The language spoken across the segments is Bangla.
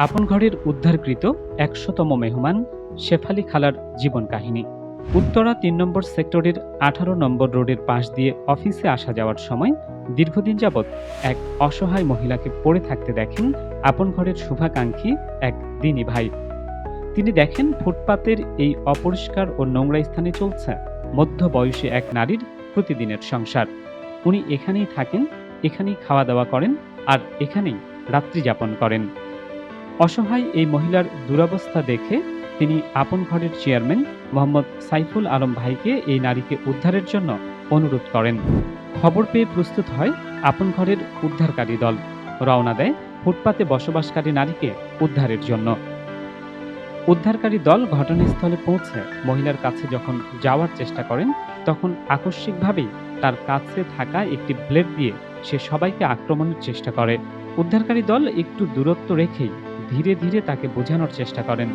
আপন ঘরের উদ্ধারকৃত ১০০তম মেহমান শেফালী খালার জীবন কাহিনী। উত্তরা ৩ নম্বর সেক্টরের ১৮ নম্বর রোডের পাশ দিয়ে অফিসে আসা যাওয়ার সময় দীর্ঘদিন যাবৎ এক অসহায় মহিলাকে পড়ে থাকতে দেখেন আপন ঘরের শুভাকাঙ্ক্ষী এক দিনী ভাই। তিনি দেখেন ফুটপাতের এই অপরিষ্কার ও নোংরা স্থানে চলছে মধ্যবয়সী এক নারীর প্রতিদিনের সংসার। উনি এখানেই থাকেন, এখানেই খাওয়া দাওয়া করেন, আর এখানেই রাত্রি যাপন করেন। অসহায় এই মহিলার দুরবস্থা দেখে তিনি আপন ঘরের চেয়ারম্যান মোহাম্মদ সাইফুল আলম ভাইকে এই নারীকে উদ্ধারের জন্য অনুরোধ করেন। খবর পেয়ে প্রস্তুত হয় আপন ঘরের উদ্ধারকারী দল। রওনা দেয় ফুটপাতে বসবাসকারী নারীকে উদ্ধারের জন্য। উদ্ধারকারী দল ঘটনাস্থলে পৌঁছে মহিলার কাছে যখন যাওয়ার চেষ্টা করেন, তখন আকস্মিকভাবেই তার কাছে থাকা একটি ব্লেড দিয়ে সে সবাইকে আক্রমণের চেষ্টা করে। উদ্ধারকারী দল একটু দূরত্ব রেখেই ধীরে ধীরে তাকে বোঝানোর চেষ্টা করেন।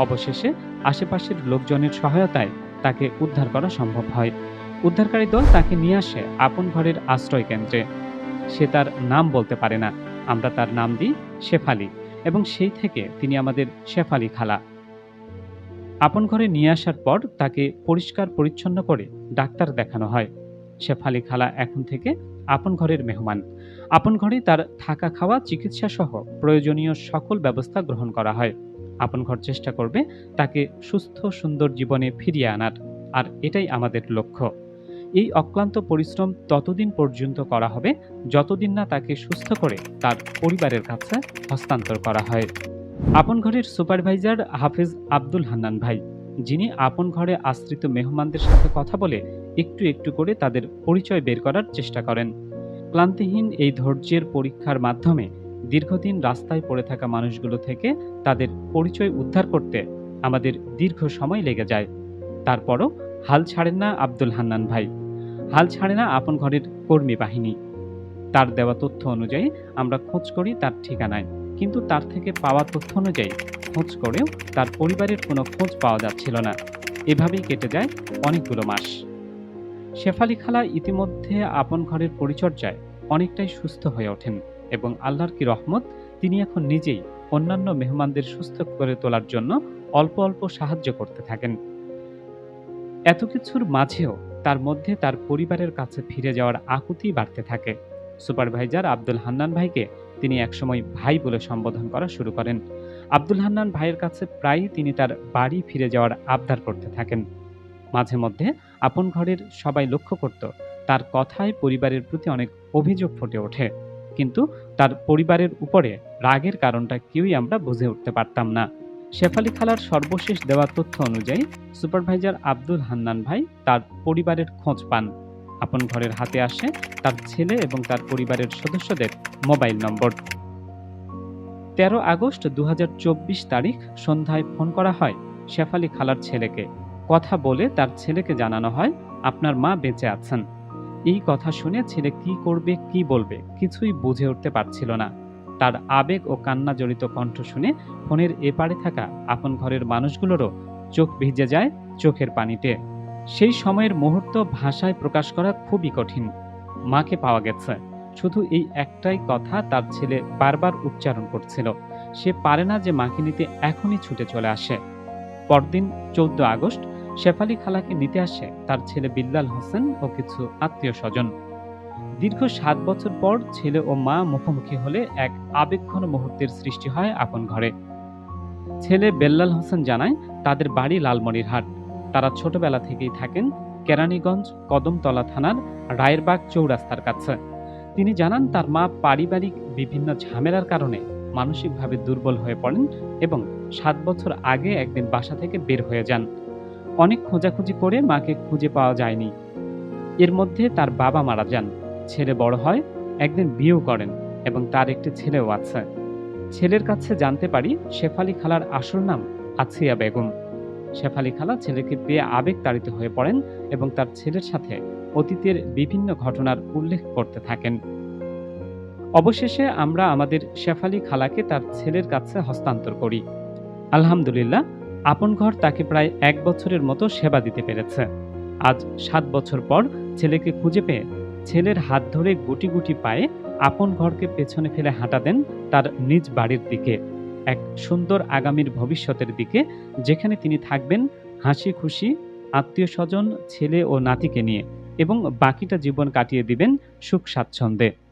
অবশেষে আশেপাশের লোকজনের সহায়তায় তাকে উদ্ধার করা সম্ভব হয়। উদ্ধারকারী দল তাকে নিয়ে আসে আপন ঘরের আশ্রয় কেন্দ্রে। সে তার নাম বলতে পারে না। আমরা তার নাম দিই শেফালী, এবং সেই থেকে তিনি আমাদের শেফালী খালা। আপন ঘরে নিয়ে আসার পর তাকে পরিষ্কার পরিচ্ছন্ন করে ডাক্তার দেখানো হয়। শেফালী খালা এখন থেকে আপন ঘরের মেহমান। আপন ঘরেই তার থাকা, খাওয়া, চিকিৎসা সহ প্রয়োজনীয় সকল ব্যবস্থা গ্রহণ করা হয়। আপন ঘর চেষ্টা করবে তাকে সুস্থ সুন্দর জীবনে ফিরিয়ে আনার, আর এটাই আমাদের লক্ষ্য। এই অক্লান্ত পরিশ্রম ততদিন পর্যন্ত করা হবে যতদিন না তাকে সুস্থ করে তার পরিবারের কাছে হস্তান্তর করা হয়। আপন ঘরের সুপারভাইজার হাফেজ আব্দুল হান্নান ভাই, যিনি আপন ঘরে আশ্রিত মেহমানদের সাথে কথা বলে একটু একটু করে তাদের পরিচয় বের করার চেষ্টা করেন। ক্লান্তিহীন এই ধৈর্যের পরীক্ষার মাধ্যমে দীর্ঘদিন রাস্তায় পড়ে থাকা মানুষগুলো থেকে তাদের পরিচয় উদ্ধার করতে আমাদের দীর্ঘ সময় লেগে যায়। তারপরও হাল ছাড়েন না আব্দুল হান্নান ভাই, হাল ছাড়ে না আপন ঘরের কর্মী বাহিনী। তার দেওয়া তথ্য অনুযায়ী আমরা খোঁজ করি তার ঠিকানায়, কিন্তু তার থেকে পাওয়া তথ্য অনুযায়ী খোঁজ করেও তার পরিবারের কোনো খোঁজ পাওয়া যাচ্ছিল না। এভাবেই কেটে যায় অনেকগুলো মাস। শেফালী খালা ইতিমধ্যে আপন ঘরের পরিচর্যায় অনেকটাই সুস্থ হয়ে ওঠেন, এবং আল্লাহর কি রহমত, তিনি এখন নিজেই অন্যান্য মেহমানদের সুস্থ করে তোলার জন্য অল্প অল্প সাহায্য করতে থাকেন। এত কিছুর মাঝেও তার মধ্যে তার পরিবারের কাছে ফিরে যাওয়ার আকুতি বাড়তে থাকে। সুপারভাইজার আব্দুল হান্নান ভাইকে তিনি একসময় ভাই বলে সম্বোধন করা শুরু করেন। আব্দুল হান্নান ভাইয়ের কাছে প্রায়ই তিনি তার বাড়ি ফিরে যাওয়ার আবদার করতে থাকেন। মাঝে মধ্যে আপন ঘরের সবাই লক্ষ্য করত তার কথায় পরিবারের প্রতি অনেক অভিযোগ ফুটে ওঠে, কিন্তু তার পরিবারের উপরে রাগের কারণটা কেউই আমরা বুঝে উঠতে পারতাম না। শেফালী খালার সর্বশেষ দেওয়া তথ্য অনুযায়ী সুপারভাইজার আব্দুল হান্নান ভাই তার পরিবারের খোঁজ পান। আপন ঘরের হাতে আসে তার ছেলে এবং তার পরিবারের সদস্যদের মোবাইল নম্বর। ১৩ আগস্ট ২০২৪ তারিখ সন্ধ্যায় ফোন করা হয় শেফালী খালার ছেলেকে। কথা বলে তার ছেলেকে জানানো হয়, আপনার মা বেঁচে আছেন। এই কথা শুনে ছেলে কি করবে, কি বলবে, কিছুই বুঝে উঠতে পারছিল না। তার আবেগ ও কান্না জড়িত কণ্ঠ শুনে ফোনের এপারে থাকা আপন ঘরের মানুষগুলোরও চোখ ভিজে যায় চোখের পানিতে। সেই সময়ের মুহূর্ত ভাষায় প্রকাশ করা খুবই কঠিন। মাকে পাওয়া গেছে, শুধু এই একটাই কথা তার ছেলে বারবার উচ্চারণ করছিল। সে পারে না যে মাকে নিতে এখনই ছুটে চলে আসে। পরদিন ১৪ আগস্ট শেফালী খালাকে নিতে আসে তার ছেলে বিল্লাল হোসেন ও কিছু আত্মীয় স্বজন। দীর্ঘ ৭ বছর পর ছেলে ও মা মুখোমুখি হলে এক আবেগঘন মুহূর্তের সৃষ্টি হয় আপন ঘরে। ছেলে বেল্লাল হোসেন জানায় তাদের বাড়ি লালমনিরহাট। তারা ছোটবেলা থেকেই থাকেন কেরানীগঞ্জ কদমতলা থানার রায়েরবাগ চৌরাস্তার কাছে। তিনি জানান তার মা পারিবারিক বিভিন্ন ঝামেলার কারণে মানসিকভাবে দুর্বল হয়ে পড়েন এবং ৭ বছর আগে একদিন বাসা থেকে বের হয়ে যান। অনেক খোঁজাখুঁজি করে মাকে খুঁজে পাওয়া যায়নি। এর মধ্যে তার বাবা মারা যান। ছেলে বড় হয়, একদিন বিয়েও করেন এবং তার একটি ছেলেও আছে। ছেলের কাছে জানতে পারি শেফালী খালার আসল নাম আছিয়া বেগম। শেফালী খালা ছেলেকে পেয়ে আবেগ তাড়িত হয়ে পড়েন এবং তার ছেলের সাথে অতীতের বিভিন্ন ঘটনার উল্লেখ করতে থাকেন। অবশেষে আমরা আমাদের শেফালী খালাকে তার ছেলের কাছে হস্তান্তর করি। আলহামদুলিল্লাহ, আপন ঘর তাকে প্রায় ১ বছরের মতো সেবা দিতে পেরেছে। আজ ৭ বছর পর ছেলেকে খুঁজে পেয়ে ছেলের হাত ধরে গুটি গুটি পায়ে আপন ঘরকে পেছনে ফেলে হাঁটা দেন তার নিজ বাড়ির দিকে। এক সুন্দর আগামীর ভবিষ্যতের দিকে, যেখানে তিনি থাকবেন হাসি খুশি, আত্মীয়স্বজন, ছেলে ও নাতিকে নিয়ে, এবং বাকিটা জীবন কাটিয়ে দিবেন সুখ স্বাচ্ছন্দ্যে।